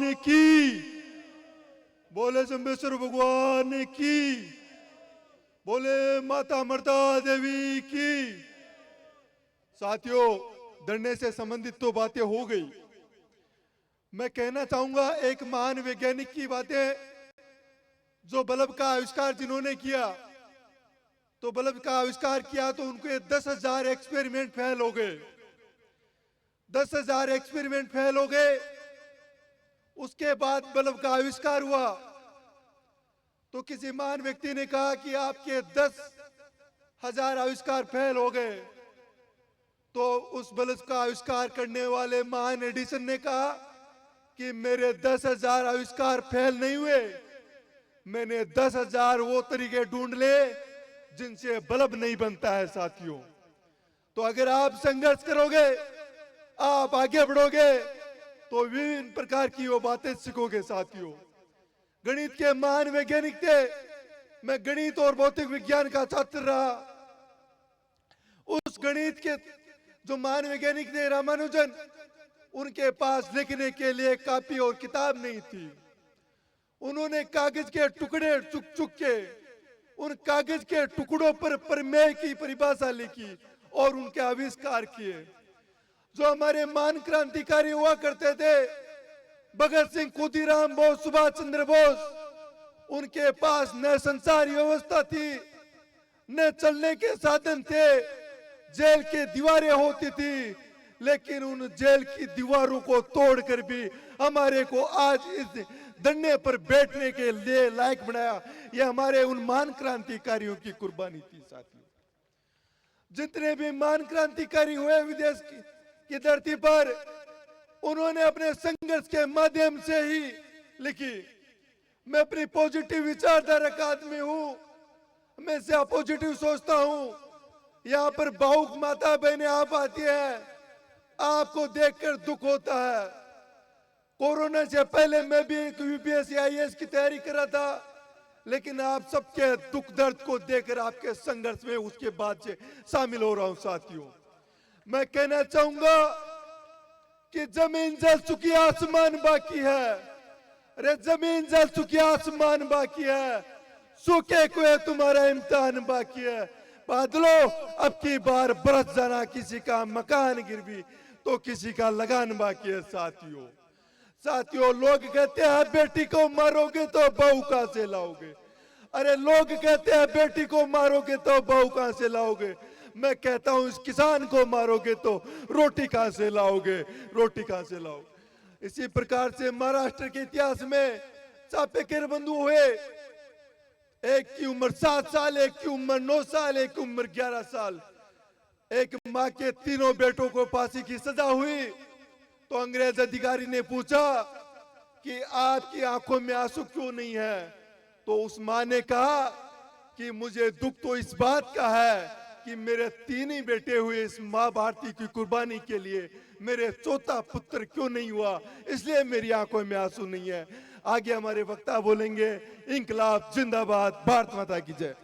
भगवान की, बोले जम्बेश्वर भगवान की, बोले माता मर्ता देवी की। साथियों, धरने से संबंधित तो बातें हो गई। मैं कहना चाहूंगा एक महान वैज्ञानिक की बातें, जो बल्ब का आविष्कार जिन्होंने किया, तो बल्ब का आविष्कार किया तो उनके 10,000 एक्सपेरिमेंट फेल हो गए। 10,000 एक्सपेरिमेंट फेल हो गए। उसके बाद बल्ब का आविष्कार हुआ तो किसी महान व्यक्ति ने कहा कि आपके 10,000 आविष्कार फेल हो गए। तो उस बल्ब का आविष्कार करने वाले महान एडिसन ने कहा कि मेरे 10,000 आविष्कार फेल नहीं हुए, मैंने 10,000 वो तरीके ढूंढ ले जिनसे बल्ब नहीं बनता है। साथियों, तो अगर आप संघर्ष करोगे, आप आगे बढ़ोगे, तो विभिन्न प्रकार की वो बातें सीखोगे। साथियों, गणित के महान वैज्ञानिक थे। मैं गणित और भौतिक विज्ञान का छात्र रहा। उस गणित के जो महान वैज्ञानिक थे रामानुजन, उनके पास लिखने के लिए कॉपी और किताब नहीं थी। उन्होंने कागज के टुकड़े चुक चुक के उन कागज के टुकड़ों पर प्रमेय की परिभाषा लिखी और उनके आविष्कार किए। जो हमारे महान क्रांतिकारी हुआ करते थे, भगत सिंह, खुदीराम बोस, सुभाष चंद्र बोस, उनके पास न संचार व्यवस्था थी, न चलने के साधन थे। जेल की दीवारें होती थी, लेकिन उन जेल की दीवारों को तोड़कर भी हमारे को आज इस धरने पर बैठने के लिए लायक बनाया। यह हमारे उन महान क्रांतिकारियों की कुर्बानी थी। साथियों, जितने भी महान क्रांतिकारी हुए विदेश की धरती पर, उन्होंने अपने संघर्ष के माध्यम से ही लिखी। मैं अपनी पॉजिटिव विचारधारा का आदमी हूं, मैं से पॉजिटिव सोचता हूं। यहाँ पर भावुक माता बहनें आप आती है, आपको देखकर दुख होता है। कोरोना से पहले मैं भी यूपीएससी आईएएस की तैयारी कर रहा था, लेकिन आप सबके दुख दर्द को देखकर आपके संघर्ष में उसके बाद से शामिल हो रहा हूं। साथियों, मैं कहना चाहूंगा कि जमीन जल चुकी, आसमान बाकी है। अरे जमीन जल चुकी, आसमान बाकी है, सूखे कुएं तुम्हारा इम्तिहान बाकी है। बादलों, अब की बार बरस जाना, किसी का मकान गिर भी तो किसी का लगान बाकी है। साथियों, लोग कहते हैं बेटी को मारोगे तो बहू कहां से लाओगे। अरे लोग कहते हैं बेटी को मारोगे तो बहू कहां से लाओगे। मैं कहता हूं इस किसान को मारोगे तो रोटी कहां से लाओगे, रोटी कहां से लाओगे। इसी प्रकार से महाराष्ट्र के इतिहास में चापेकर बंधु हुए। एक की उम्र 7 साल, एक की उम्र 9 साल, एक की उम्र 11 साल। एक माँ के तीनों बेटों को फांसी की सजा हुई तो अंग्रेज अधिकारी ने पूछा कि आपकी आंखों में आंसू क्यों नहीं है। तो उस माँ ने कहा कि मुझे दुख तो इस बात का है कि मेरे 3 ही बेटे हुए इस माँ भारती की कुर्बानी के लिए, मेरे चौथा पुत्र क्यों नहीं हुआ, इसलिए मेरी आंखों में आंसू नहीं है। आगे हमारे वक्ता बोलेंगे। इंकलाब जिंदाबाद, भारत माता की जय।